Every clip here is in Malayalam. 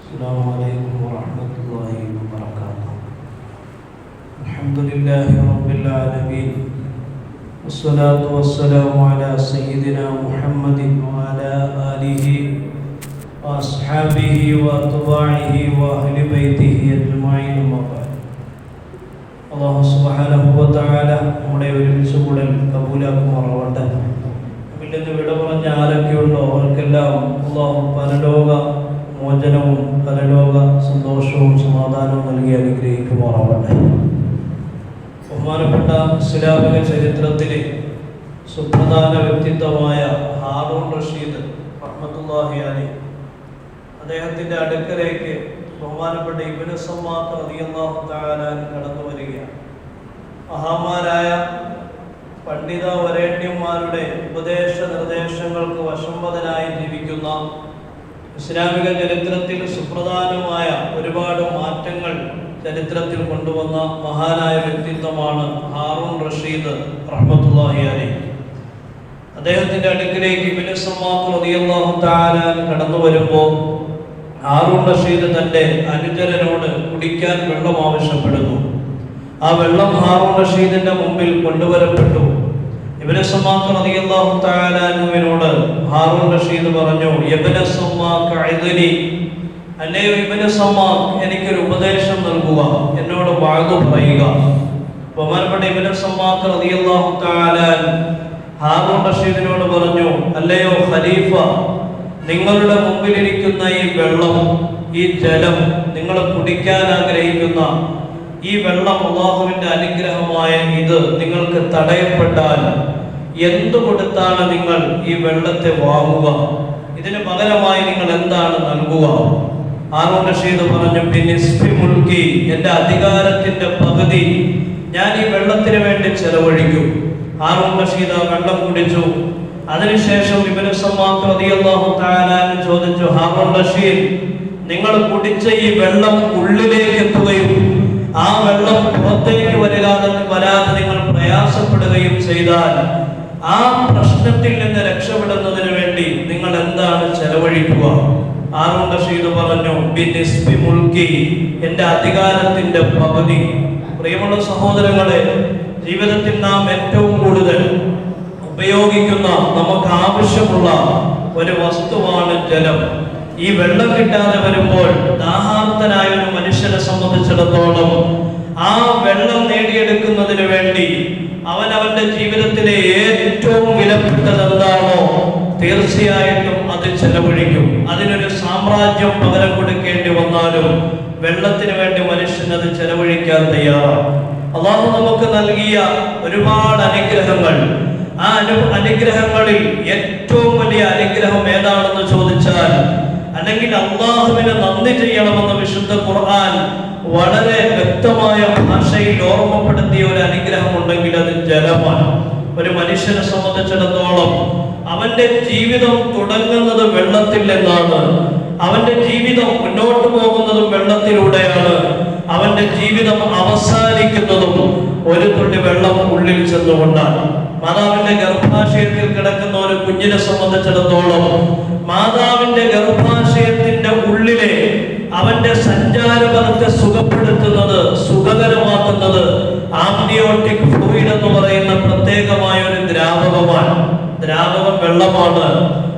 السلام عليكم ورحمة الله وبركاته. الحمد لله رب العالمين، والصلاة والسلام على سيدنا محمد وعلى آله وأصحابه وأتباعه وأهل بيته أجمعين. അല്ലാഹു സുബ്ഹാനഹു വ തആല നമ്മുടെ ഒരുമിച്ച് കൂടൽ കബൂലാക്കുമാറാവട്ടെ. നമ്മിൽ വിട പറഞ്ഞ ആരൊക്കെയുണ്ടോ അവർക്കെല്ലാം അല്ലാഹു പരലോക മോചനവും പരലോക സന്തോഷവും സമാധാനവും നൽകി അനുഗ്രഹിക്കുമാറാവട്ടെ. ബഹുമാനപ്പെട്ട ഇസ്ലാമിക ചരിത്രത്തിലെ സുപ്രധാന വ്യക്തിത്വമായ ഹാറൂൺ റഷീദ് റഹ്മത്തുള്ളാഹി അലൈഹി, അദ്ദേഹത്തിൻ്റെ അടുക്കലേക്ക് ബഹുമാനപ്പെട്ട ഇബ്നു സമ്മാഖ് റളിയല്ലാഹു തആല കടന്നു വരികയാണ്. മഹാന്മാരായ പണ്ഡിത വരേണ്യന്മാരുടെ ഉപദേശ നിർദ്ദേശങ്ങൾക്ക് വശംവദനായി ജീവിക്കുന്ന ഇസ്ലാമിക ചരിത്രത്തിൽ സുപ്രധാനമായ ഒരുപാട് മാറ്റങ്ങൾ ചരിത്രത്തിൽ കൊണ്ടുവന്ന മഹാനായ വ്യക്തിത്വമാണ് ഹാറൂൺ റഷീദ് റഹ്മത്തുള്ളാഹി അലൈഹി. അദ്ദേഹത്തിൻ്റെ അടുക്കിലേക്ക് ഇബ്നു സമ്മാഖ് റളിയല്ലാഹു തആല കടന്നു വരുമ്പോൾ ഹാറൂൺ റഷീദ് തൻ്റെ അനുചരനോട് കുടിക്കാൻ വെള്ളം ആവശ്യപ്പെടുന്നു. ആ വെള്ളം ഹാറൂൺ റഷീദിന്റെ മുമ്പിൽ കൊണ്ടുവരപ്പെട്ടു. ഇബ്നു സമ്മാഖ് റളിയല്ലാഹു തആല അൻഹുവിനോട് ഹാറൂൺ റഷീദ് പറഞ്ഞു, ഇബ്നു സമ്മാഖ് അഇദ്നി, അല്ലയോ ഇബ്നു സമ്മാഖ്, എനിക്കൊരു ഉപദേശം നൽകുക, എന്നോട് വഅദ് പറയുക. ബഹുമാനപ്പെട്ട ഇബ്നു സമ്മാഖ് റളിയല്ലാഹു തആല ഹാറൂൺ റഷീദിനോട് പറഞ്ഞു, അല്ലയോ ഖലീഫ, നിങ്ങളുടെ മുമ്പിലിരിക്കുന്ന ഈ വെള്ളം, ഈ ജലം, നിങ്ങൾ കുടിക്കാൻ ആഗ്രഹിക്കുന്ന ഈ വെള്ളം, അല്ലാഹുവിന്റെ അനുഗ്രഹമായ ഇത് നിങ്ങൾക്ക് തടയപ്പെട്ടാൽ എന്തു കൊടുത്താണ് നിങ്ങൾ ഈ വെള്ളത്തെ വാങ്ങുക? ഇതിന് പകരമായി നിങ്ങൾ എന്താണ് നൽകുക? ഹാറൂൺ റഷീദ് പറഞ്ഞു, ബിനിസ്ഫി മുൽക്കി, എൻ്റെ അധികാരത്തിന്റെ പകുതി ഞാൻ ഈ വെള്ളത്തിന് വേണ്ടി ചെലവഴിക്കും. ഹാറൂൺ റഷീദ് ആ വെള്ളം കുടിച്ചു. അതിനുശേഷം ഇബ്നു സമ്മാഖ് റളിയല്ലാഹു തആല ചോദിച്ചു, ഹാറൂൺ റഷീദ്, നിങ്ങൾ കുടിച്ച ഈ വെള്ളം ഉള്ളിലേക്ക് എത്തുകയും ആ വെള്ളം പുറത്തേക്ക് വരാതെ നിങ്ങൾ പ്രയാസപ്പെടുകയും ചെയ്താൽ ആ പ്രശ്നത്തിൽ നിന്ന് രക്ഷപ്പെടുന്നതിന് വേണ്ടി നിങ്ങൾ എന്താണ് ചെലവഴിക്കുക? ഹാറൂൺ റഷീദ് പറഞ്ഞു, ബിനിസ്ഫി മുൽക്കി, എൻ്റെ അധികാരത്തിന്റെ പകുതി. പ്രിയമുള്ള സഹോദരങ്ങളെ, ജീവിതത്തിൽ നാം ഏറ്റവും കൂടുതൽ ഉപയോഗിക്കുന്ന, നമുക്ക് ആവശ്യമുള്ള ഒരു വസ്തുവാണ് ജലം. ഈ വെള്ളം കിട്ടാതെ വരുമ്പോൾ ദാഹാർത്തനായ ഒരു മനുഷ്യനെ സംബന്ധിച്ചിടത്തോളം ആ വെള്ളം നേടിയെടുക്കുന്നതിന് വേണ്ടി അവന്റെ ജീവിതത്തിലെ ഏറ്റവും വിലപ്പെട്ടത് എന്താണോ തീർച്ചയായിട്ടും അത് ചെലവഴിക്കും. അതിനൊരു സാമ്രാജ്യം പകരം കൊടുക്കേണ്ടി വന്നാലും വെള്ളത്തിന് വേണ്ടി മനുഷ്യൻ അത് ചെലവഴിക്കാൻ തയ്യാറാണ്. അല്ലാഹു നമുക്ക് നൽകിയ ഒരുപാട് അനുഗ്രഹങ്ങൾ, ആ അനുഗ്രഹങ്ങളിൽ ഏറ്റവും വലിയ അനുഗ്രഹം ഏതാണെന്ന് ചോദിച്ചാൽ, അല്ലെങ്കിൽ അല്ലാഹുവിനെ നന്ദി ചെയ്യണമെന്ന് വിശുദ്ധ ഖുർആൻ വളരെ വ്യക്തമായ ഭാഷയിൽ ഓർമ്മപ്പെടുത്തിയ ഒരു അനുഗ്രഹം ഉണ്ടെങ്കിൽ അത് ജലമാണ്. ഒരു മനുഷ്യനെ സംബന്ധിച്ചിടത്തോളം അവന്റെ ജീവിതം തുടങ്ങുന്നത് വെള്ളത്തിൽ നിന്നാണ്. അവന്റെ ജീവിതം മുന്നോട്ട് പോകുന്നതും വെള്ളത്തിലൂടെയാണ്. അവന്റെ ജീവിതം അവസാനിക്കുന്നതും ഒരു തുള്ളി വെള്ളം ഉള്ളിൽ ചെന്നുകൊണ്ടാണ്. മാതാവിന്റെ ഗർഭാശയത്തിൽ കിടക്കുന്ന ഒരു കുഞ്ഞിനെ സംബന്ധിച്ചിടത്തോളം മാതാവിന്റെ ഗർഭാശയത്തിന്റെ ഉള്ളിലെ അവന്റെ സഞ്ചാരപഥത്തെ സുഖപ്പെടുത്തുന്നത്, സുഖകരമാക്കുന്നത് ആംനിയോട്ടിക് ഫ്ലൂയിഡ് എന്ന് പറയുന്ന പ്രത്യേകമായ ഒരു ദ്രാവകമാണ്. ദ്രാവകം വെള്ളമാണ്.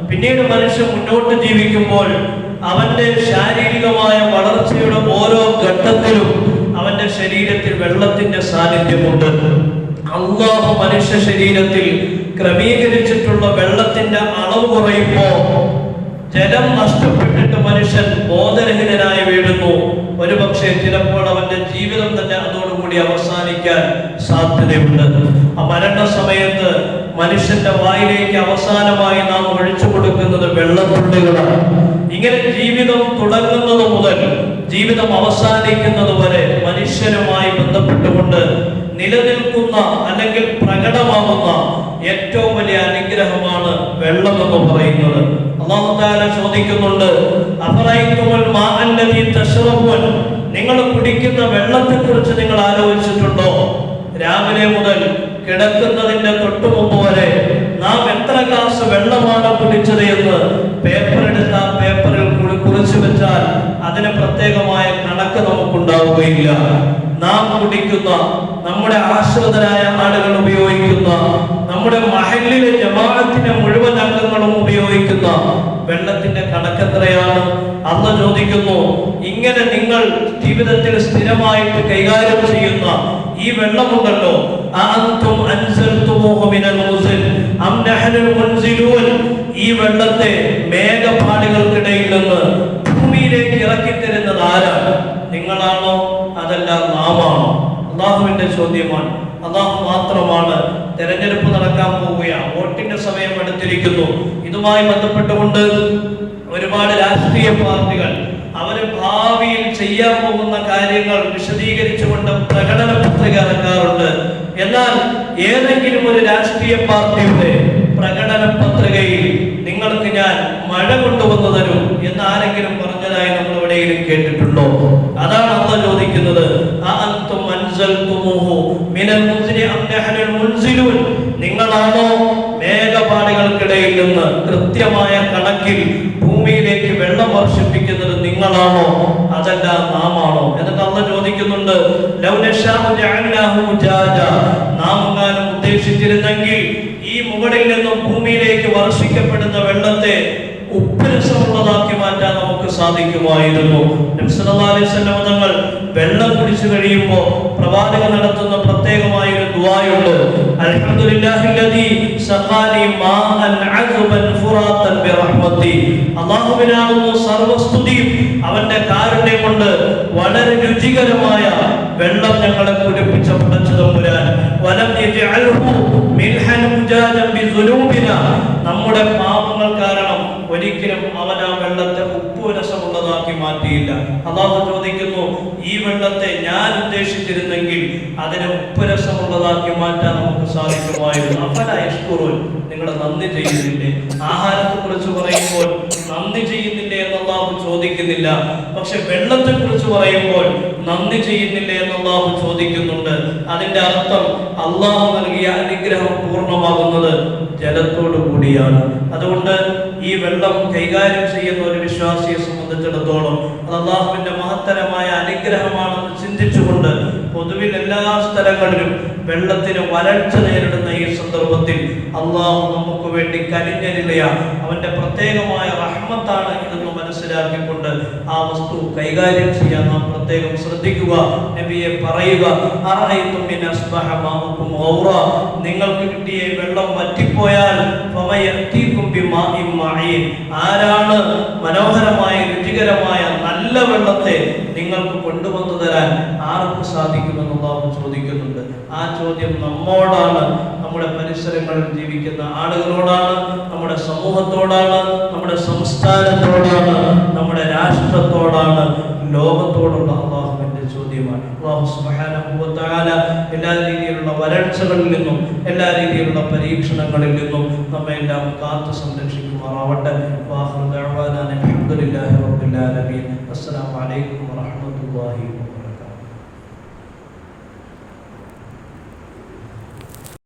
പിന്നീട് മനുഷ്യൻ മുന്നോട്ട് ജീവിക്കുമ്പോൾ അവന്റെ ശാരീരികമായ വളർച്ചയുടെ ഓരോ ഘട്ടത്തിലും അവന്റെ ശരീരത്തിൽ വെള്ളത്തിന്റെ സാന്നിധ്യമുണ്ട്. അല്ലാഹു മനുഷ്യ ശരീരത്തിൽ ക്രമീകരിച്ചിട്ടുള്ള വെള്ളത്തിന്റെ അളവ് കുറയുമ്പോ ജലം നഷ്ടപ്പെട്ടിട്ട് മനുഷ്യൻ ബോധരഹിതനായി വീഴുന്നു. ഒരുപക്ഷെ ചിലപ്പോൾ അവന്റെ ജീവിതം തന്നെ അതോടുകൂടി അവസാനിക്കാൻ സാധ്യതയുണ്ട്. ആ മരണ സമയത്ത് മനുഷ്യന്റെ വായിലേക്ക് അവസാനമായി നാം ഒഴിച്ചു കൊടുക്കുന്നത് വെള്ളത്തുള്ളികളാണ്. ഇങ്ങനെ ജീവിതം തുടങ്ങുന്നത് മുതൽ ജീവിതം അവസാനിക്കുന്നത് വരെ മനുഷ്യനുമായി ബന്ധപ്പെട്ടുകൊണ്ട് നിലനിൽക്കുന്ന അല്ലെങ്കിൽ പ്രകടമാകുന്ന ഏറ്റവും വലിയ അനുഗ്രഹമാണ് വെള്ളം എന്ന് പറയുന്നത്. അല്ലാഹു തആല ചോദിക്കുന്നുണ്ട്, അഫറൈതുൽ മാഅല്ലദീ തശ്റബൂൻ, നിങ്ങൾ കുടിക്കുന്ന വെള്ളത്തെക്കുറിച്ച് നിങ്ങൾ ആലോചിച്ചിട്ടുണ്ടോ? രാവിലെ മുതൽ കിടക്കുന്നതിന്റെ തൊട്ടു മുമ്പ് വരെ നാം എത്ര ഗ്ലാസ് വെള്ളമാണ് കുടിച്ചത് എന്ന് പേപ്പർ എടുത്ത പേപ്പറിൽ കുറിച്ചു വെച്ചാൽ അതിന് പ്രത്യേകമായ കണക്ക് നമുക്കുണ്ടാവുകയില്ല. നാം കുടിക്കുന്ന, നമ്മുടെ ആശ്രിതരായ ആളുകൾ ഉപയോഗിക്കുന്ന, നമ്മുടെ മഹല്ലിലെ ജമാഅത്തിന്റെ മുഴുവൻ അംഗങ്ങളും ഉപയോഗിക്കുന്ന വെള്ളത്തിന്റെ കണക്കെത്രയാണ്? അന്ന് ചോദിക്കുന്നു, ഇങ്ങനെ നിങ്ങൾ ജീവിതത്തിൽ സ്ഥിരമായിട്ട് കൈകാര്യം ചെയ്യുന്ന ഈ വെള്ളമുണ്ടല്ലോ, അഅൻതും അൻസൽതുമൂഹു മിനൽ മുസ്ൽ അം നഹ്നുൽ മുൻസിലൂൻ, ഈ വെള്ളത്തെ മേഘപാളികൾക്കിടയിൽ നിന്ന് ഭൂമിയിലേക്ക് ഇറക്കി തരുന്നത് ആരാണ്? നിങ്ങളാണോ അതല്ല നാമാണോ? അള്ളാഹുവിന്റെ ചോദ്യമാണ്. അള്ളാഹു മാത്രമാണ്. തെരഞ്ഞെടുപ്പ് നടക്കാൻ പോവുകയാണ്, വോട്ടിന്റെ സമയം അടുത്തിരിക്കുന്നു. ഇതുമായി ബന്ധപ്പെട്ടുകൊണ്ട് ഒരുപാട് രാഷ്ട്രീയ പാർട്ടികൾ അവര് ഭാവിയിൽ ചെയ്യാൻ പോകുന്ന കാര്യങ്ങൾ വിശദീകരിച്ചുകൊണ്ട് പ്രകടന പത്രിക ഇറക്കാറുണ്ട്. എന്നാൽ ഏതെങ്കിലും ഒരു രാഷ്ട്രീയ പാർട്ടിയുടെ പ്രകടന പത്രികയിൽ നിങ്ങൾക്ക് ഞാൻ മഴ കൊണ്ടുവന്നു തരും എന്ന് ആരെങ്കിലും പറഞ്ഞതായി നമ്മൾ എവിടെയെങ്കിലും കേട്ടിട്ടുണ്ടോ? അതാണ് അള്ളാഹ് ചോദിക്കുന്നത്. അഅൻതും അൻസൽതുമൂഹു മിനൽ മുസ്നി അം നഹ്നുൽ മുൻസിലൂൻ, നിങ്ങളാണോ മേഘപാളികൾക്കിടയിൽ നിന്ന് കൃത്യമായ കണക്കിൽ ഭൂമിയിലേക്ക് വെള്ളം വർഷിപ്പിക്കുന്നത്? നിങ്ങളാണോ അതല്ല നാമാണോ? എന്നിട്ട് അള്ളാഹ് ചോദിക്കുന്നുണ്ട്, ലൗ നശാഉ ജഅൽനാഹു ഉജാജ, നാം ഉദ്ദേശിച്ചിരുന്നെങ്കിൽ ഈ മുകളിൽ നിന്നും ഭൂമിയിലേക്ക് വർഷിക്കപ്പെടുന്ന വെള്ളത്തെ ഉപ്പുരസമുള്ളതാക്കി മാറ്റാൻ നമുക്ക് സാധിക്കുമായിരുന്നു. നബി സല്ലല്ലാഹു അലൈഹി വസല്ലം തങ്ങൾ വെള്ളം കുടിച്ചു കഴിയുമ്പോൾ പ്രവാചകൻ നടത്തുന്ന പ്രത്യേകമായ ഒരു ദുആയുണ്ട്. അൽഹംദുലില്ലാഹില്ലദീ സഖാനി മാഅൻ അസ്ബൻ ഫുറാത്തൻ ബിറഹ്മതി, അല്ലാഹുവിനാകുന്നു സർവസ്തുതിയും അവന്റെ കാരുണ്യം കൊണ്ട് വളരെ രുചികരമായ വെള്ളം ഞങ്ങളെ കുടിപ്പിച്ച പടച്ച തമ്പുരാൻ. വലം യജഅൽഹു മിൽഹൻ മുജാജൻ ബിസുനൂബിനാ, നമ്മുടെ പാപങ്ങൾ കാരണം ഒരിക്കലും അവൻ ആ വെള്ളത്തെ ഉപ്പുരസമുള്ളതാക്കി മാറ്റിയില്ല. അല്ലാഹു ചോദിക്കുന്നു, ഈ വെള്ളത്തെ ഞാൻ ഉദ്ദേശിച്ചിരുന്നെങ്കിൽ അതിനെ ഉപ്പുരസമുള്ളതാക്കി മാറ്റാൻ നമുക്ക് സാധിക്കുമായിരുന്നു. അഫലാ യഷ്കുറൂൻ, നിങ്ങൾ നന്ദി ചെയ്യുന്നില്ലേ? ആഹാരത്തെ കുറിച്ച് പറയുമ്പോൾ നന്ദി ചെയ്യുന്നില്ലേ എന്ന് അല്ലാഹു ചോദിക്കുന്നില്ല. പക്ഷെ വെള്ളത്തെ കുറിച്ച് പറയുമ്പോൾ നന്ദി ചെയ്യുന്നില്ലേ എന്ന് അല്ലാഹു ചോദിക്കുന്നുണ്ട്. അതിന്റെ അർത്ഥം അല്ലാഹു നൽകിയ അനുഗ്രഹം പൂർണ്ണമാകുന്നത് ജലത്തോടു കൂടിയാണ്. അതുകൊണ്ട് ഈ വെള്ളം കൈകാര്യം ചെയ്യുന്ന ഒരു വിശ്വാസിയെ സംബന്ധിച്ചിടത്തോളം അത് അല്ലാഹുവിന്റെ മഹത്തരമായ അനുഗ്രഹമാണെന്ന് ചിന്തിച്ചുകൊണ്ട് പൊതുവിൽ എല്ലാ സ്ഥലങ്ങളിലും വെള്ളത്തിന് വരൾച്ച നേരിടുന്ന ഈ സന്ദർഭത്തിൽ അല്ലാഹു നമുക്ക് വേണ്ടി കനിഞ്ഞരിലയ അവന്റെ പ്രത്യേകമായ റഹ്മത്താണ് ഇതെന്ന് മനസ്സിലാക്കിക്കൊണ്ട് ആ വസ്തു കൈകാര്യം ചെയ്യാൻ നാം പ്രത്യേകം ശ്രദ്ധിക്കുക. നബിയെ പറയുക, അറഅയ്തും മിൻ അസ്ബഹ മാഉകും ഗൗറ, നിങ്ങൾക്ക് കിട്ടിയ വെള്ളം വറ്റിപ്പോയാൽ ഫമയതീകും ബിമാഇൻ മഈൻ, ആരാണ് മനോഹരമായ രുചികരമായ നല്ല വെള്ളത്തെ നിങ്ങൾക്ക് കൊണ്ടുവന്നു തരാൻ ആർക്ക് സാധിക്കുമെന്ന് അല്ലാഹു ചോദിക്കുന്നുണ്ട്. ആ ചോദ്യം നമ്മോടാണ്, നമ്മുടെ പരിസരങ്ങളിൽ ജീവിക്കുന്ന ആളുകളോടാണ്, നമ്മുടെ സമൂഹത്തോടാണ്, നമ്മുടെ സംസ്ഥാനത്തോടാണ്, നമ്മുടെ രാഷ്ട്രത്തോടാണ്, ലോകത്തോടുള്ള അല്ലാഹുവിന്റെ ചോദ്യമാണ്. അല്ലാഹു സുബ്ഹാനഹു വ തആല എല്ലാ രീതിയിലുള്ള വരൾച്ചകളിൽ നിന്നും എല്ലാ രീതിയിലുള്ള പരീക്ഷണങ്ങളിൽ നിന്നും നമ്മെ എല്ലാം കാത്തു സംരക്ഷിക്കുമാറാവട്ടെ. വാഖിറു ദഅവാനാ അൽഹംദുലില്ലാഹി റബ്ബിൽ ആലമീൻ. അസ്സലാമു അലൈക്കും വറഹ്മത്തുള്ളാഹി